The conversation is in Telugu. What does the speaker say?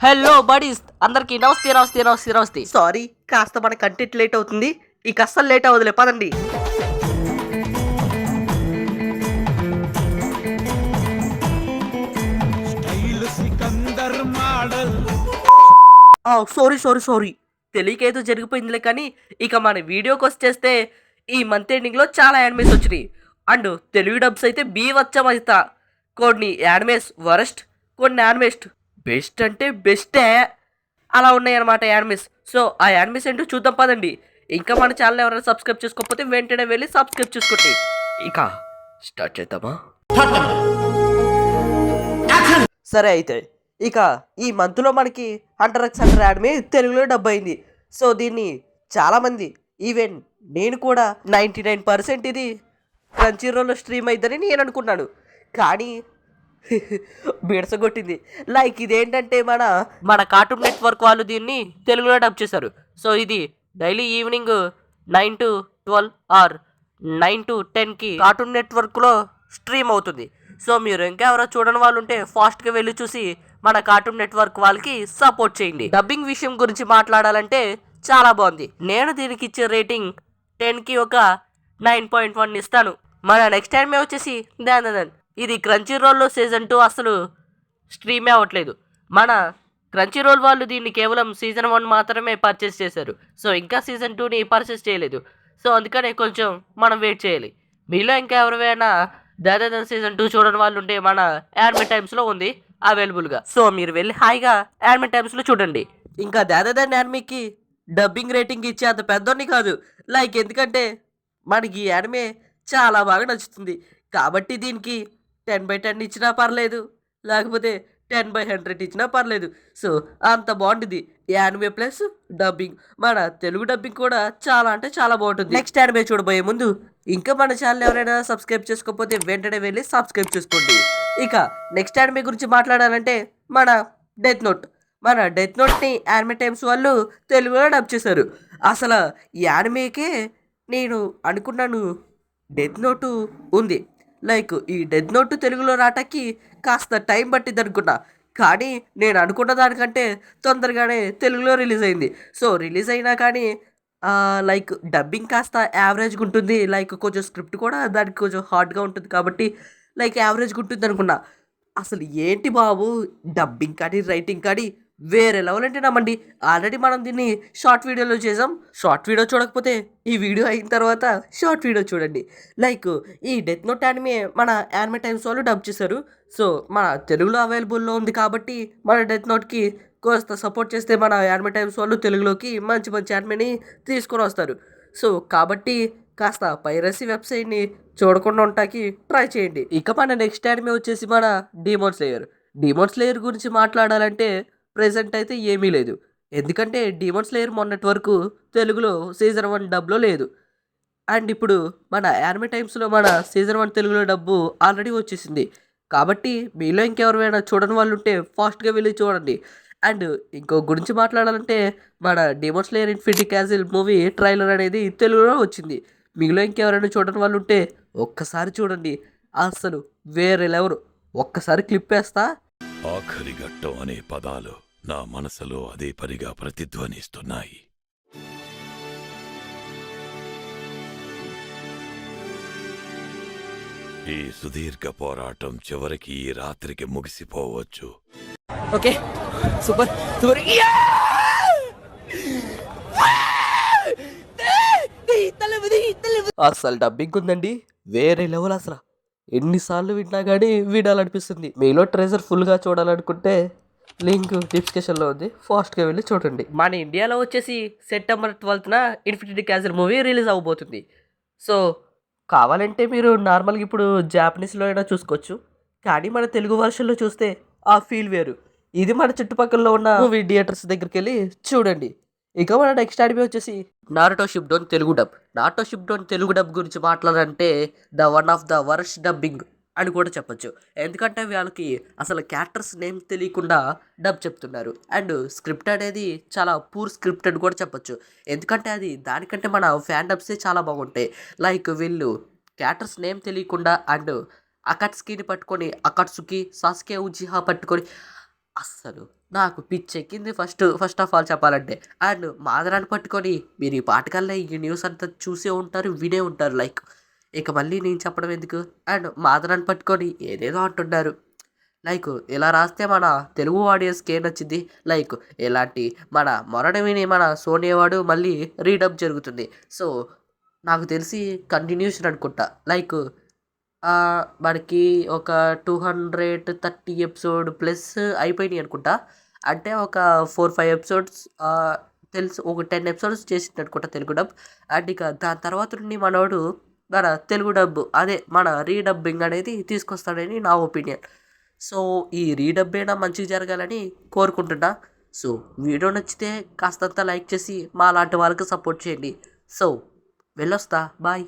హలో బడీస్, అందరికి నమస్తే నమస్తే నమస్తే నమస్తే. సారీ, కాస్త మన కంటెంట్ లేట్ అవుతుంది. ఇక అస్సలు లేట్ అవ్వదులే, పదండి. సారీ సారీ సారీ తెలియకేదో జరిగిపోయిందిలే. కానీ ఇక మన వీడియోకి వచ్చేస్తే ఈ మంత్ ఎండింగ్లో చాలా యానిమేస్ వచ్చినాయి. అండ్ తెలుగు డబ్స్ అయితే బీవచ్చమైతా. కొన్ని యానిమేస్ వరస్ట్, కొన్ని యానిమేస్ట్ బెస్ట్ అంటే బెస్టే అలా ఉన్నాయన్నమాట యానిమేస్. సో ఆ యానిమేస్ ఏంటో చూద్దాం పదండి. ఇంకా మన ఛానల్ ఎవరైనా సబ్స్క్రైబ్ చేసుకోకపోతే వెంటనే వెళ్ళి సబ్స్క్రైబ్ చేసుకోండి. ఇక స్టార్ట్ చేద్దామా? సరే అయితే ఇక ఈ మంత్లో మనకి హంటర్ ఎక్స్ హంటర్ యానిమే తెలుగులో డబ్ అయింది. సో దీన్ని చాలామంది, ఈవెన్ నేను కూడా 99% ఇది క్రంచీరోల్లో స్ట్రీమ్ అయిద్దని నేను అనుకున్నాను. కానీ బిడసగొట్టింది. లైక్ ఇదేంటంటే మన కార్టూన్ నెట్వర్క్ వాళ్ళు దీన్ని తెలుగులో డబ్ చేశారు. సో ఇది daily evening 9 to 12 or 9 to 10కి కార్టూన్ నెట్వర్క్లో స్ట్రీమ్ అవుతుంది. సో మీరు ఇంకెవరో చూడని వాళ్ళు ఉంటే ఫాస్ట్గా వెళ్ళి చూసి మన కార్టూన్ నెట్వర్క్ వాళ్ళకి సపోర్ట్ చేయండి. డబ్బింగ్ విషయం గురించి మాట్లాడాలంటే చాలా బాగుంది. నేను దీనికి ఇచ్చే రేటింగ్ 10కి ఒక 9.1 ఇస్తాను. మన నెక్స్ట్ టైం వచ్చేసి దాన్ ఇది క్రంచీ రోల్లో సీజన్ 2 అసలు స్ట్రీమే అవ్వట్లేదు. మన క్రంచీ రోల్ వాళ్ళు దీన్ని కేవలం సీజన్ 1 మాత్రమే పర్చేస్ చేశారు. సో ఇంకా సీజన్ 2ని పర్చేస్ చేయలేదు. సో అందుకనే కొంచెం మనం వెయిట్ చేయాలి. మీలో ఇంకా ఎవరైనా దాదాపు సీజన్ 2 చూడని వాళ్ళు ఉంటే మన యానిమే టైమ్స్లో ఉంది అవైలబుల్గా. సో మీరు వెళ్ళి హాయిగా యానిమే టైమ్స్లో చూడండి. ఇంకా దాదాపు యానిమేకి డబ్బింగ్ రేటింగ్ ఇచ్చే అంత పెద్దోని కాదు. లైక్ ఎందుకంటే మనకి ఈ యానిమే చాలా బాగా నచ్చుతుంది. కాబట్టి దీనికి 10/10 ఇచ్చినా పర్లేదు, లేకపోతే 10/100 ఇచ్చినా పర్లేదు. సో అంత బాగుంటుంది యానిమే ప్లస్ డబ్బింగ్. మన తెలుగు డబ్బింగ్ కూడా చాలా అంటే చాలా బాగుంటుంది. నెక్స్ట్ యానిమే చూడబోయే ముందు ఇంకా మన ఛానల్ ఎవరైనా సబ్స్క్రైబ్ చేసుకోకపోతే వెంటనే వెళ్ళి సబ్స్క్రైబ్ చేసుకోండి. ఇక నెక్స్ట్ యానిమే గురించి మాట్లాడాలంటే మన డెత్ నోట్. మన డెత్ నోట్ని యానిమే టైమ్స్ వాళ్ళు తెలుగులో డబ్ చేశారు. అసలు ఈ యానిమేకే నేను అనుకున్నాను డెత్ నోటు ఉంది, లైక్ ఈ డెత్ నోటు తెలుగులో రావటానికి కాస్త టైం పట్టింది అనుకున్నా. కానీ నేను అనుకున్న దానికంటే తొందరగానే తెలుగులో రిలీజ్ అయింది. సో రిలీజ్ అయినా కానీ లైక్ డబ్బింగ్ కాస్త యావరేజ్గా ఉంటుంది. లైక్ కొంచెం స్క్రిప్ట్ కూడా దానికి కొంచెం హార్డ్గా ఉంటుంది కాబట్టి లైక్ యావరేజ్గా ఉంటుంది అనుకున్నా. అసలు ఏంటి బాబు, డబ్బింగ్ కానీ రైటింగ్ కానీ వేరే లెవెల్ అంటే నమ్మండి. ఆల్రెడీ మనం దీన్ని షార్ట్ వీడియోలో చేసాం. షార్ట్ వీడియో చూడకపోతే ఈ వీడియో అయిన తర్వాత షార్ట్ వీడియో చూడండి. లైక్ ఈ డెత్ నోట్ యానిమే మన యానిమే టైమ్స్ వాళ్ళు డబ్ చేశారు. సో మన తెలుగులో అవైలబుల్లో ఉంది కాబట్టి మన డెత్ నోట్కి కాస్త సపోర్ట్ చేస్తే మన యానిమే టైమ్స్ వాళ్ళు తెలుగులోకి మంచి మంచి యానిమేని తీసుకొని వస్తారు. సో కాబట్టి కాస్త పైరసీ వెబ్సైట్ని చూడకుండా ఉంటాకి ట్రై చేయండి. ఇక మన నెక్స్ట్ యానిమే వచ్చేసి మన డీమోన్ స్లేయర్. డీమోన్ స్లేయర్ గురించి మాట్లాడాలంటే ప్రెజెంట్ అయితే ఏమీ లేదు. ఎందుకంటే డీమోన్ స్లేయర్ మొన్నటి వరకు తెలుగులో సీజన్ 1 డబ్లో లేదు. అండ్ ఇప్పుడు మన యానిమే టైమ్స్లో మన సీజన్ 1 తెలుగులో డబ్బు ఆల్రెడీ వచ్చేసింది. కాబట్టి మీలో ఇంకెవరైనా చూడని వాళ్ళు ఉంటే ఫాస్ట్గా వెళ్ళి చూడండి. అండ్ ఇంకో గురించి మాట్లాడాలంటే మన demon slayer infinity Castle movie trailer అనేది తెలుగులో వచ్చింది. మీలో ఇంకెవరైనా చూడని వాళ్ళు ఉంటే ఒక్కసారి చూడండి, అసలు వేరే లెవరు. ఒక్కసారి క్లిప్ వేస్తా. ఆఖరి ఘట్టం అనే పదాలు నా మనసులో అదే పరిగా ప్రతిధ్వనిస్తున్నాయి. ఈ సుదీర్ఘ పోరాటం చివరికి ఈ రాత్రికి ముగిసిపోవచ్చు. Okay, super super. అసలు డబ్బింగ్ ఉందండి వేరే లెవెల్. అసలు ఎన్నిసార్లు విన్నా కానీ వినాలనిపిస్తుంది. మీలో ట్రెజర్ ఫుల్గా చూడాలనుకుంటే లింక్ డిస్క్రిప్షన్లో ఉంది, ఫాస్ట్గా వెళ్ళి చూడండి. మన ఇండియాలో వచ్చేసి సెప్టెంబర్ 12న ఇన్ఫినిటీ క్యాజిల్ మూవీ రిలీజ్ అవ్వబోతుంది. సో కావాలంటే మీరు నార్మల్గా ఇప్పుడు జాపనీస్లో అయినా చూసుకోవచ్చు. కానీ మన తెలుగు వర్షన్లో చూస్తే ఆ ఫీల్ వేరు. ఇది మన చుట్టుపక్కల ఉన్న మూవీ థియేటర్స్ దగ్గరికి వెళ్ళి చూడండి. ఇక మన నెక్స్ట్ యానిమే వచ్చేసి Naruto Shippuden Telugu dub. Naruto Shippuden Telugu dub గురించి మాట్లాడాలంటే the one of the worst dubbing అని కూడా చెప్పొచ్చు. ఎందుకంటే వాళ్ళకి అసలు క్యారెక్టర్స్ నేమ్ తెలియకుండా డబ్ చెప్తున్నారు. అండ్ స్క్రిప్ట్ అనేది చాలా పూర్ స్క్రిప్ట్ అని కూడా చెప్పొచ్చు. ఎందుకంటే అది దానికంటే మన ఫ్యాన్ డబ్సే చాలా బాగుంటాయి. లైక్ వీళ్ళు క్యారెక్టర్స్ నేమ్ తెలియకుండా అండ్ అకట్స్కీని పట్టుకొని అకట్సుకి, సాస్కే ఉజిహా పట్టుకొని అస్సలు నాకు పిచ్చెక్కింది ఫస్ట్ ఆఫ్ ఆల్ చెప్పాలంటే. అండ్ మాదరాన్ని పట్టుకొని మీరు ఈ పాటకల్లా ఈ న్యూస్ అంతా చూసే ఉంటారు, వినే ఉంటారు. లైక్ ఇక మళ్ళీ నేను చెప్పడం ఎందుకు. అండ్ మాదరాన్ని పట్టుకొని ఏదేదో అంటున్నారు. లైక్ ఇలా రాస్తే మన తెలుగు ఆడియన్స్కి ఏం నచ్చింది. లైక్ ఇలాంటి మన మొరటి విని మన సోనియా వాడు మళ్ళీ రీడప్ జరుగుతుంది. సో నాకు తెలిసి కంటిన్యూషన్ అనుకుంటా. లైక్ మనకి ఒక 230 ఎపిసోడ్ ప్లస్ అయిపోయినాయి అనుకుంటా. అంటే ఒక 4-5 ఎపిసోడ్స్ తెలుసు, ఒక 10 ఎపిసోడ్స్ చేసింది అనుకుంటా తెలుగు డబ్. అండ్ ఇక దాని తర్వాత నుండి మనోడు మన తెలుగు డబ్ అదే మన రీడబ్బింగ్ అనేది తీసుకొస్తాడని నా ఒపీనియన్. సో ఈ రీడబ్ అయినా మంచిగా జరగాలని కోరుకుంటున్నా. సో వీడియో నచ్చితే కాస్తంత లైక్ చేసి మా లాంటి వాళ్ళకి సపోర్ట్ చేయండి. సో వెళ్ళొస్తా, బాయ్.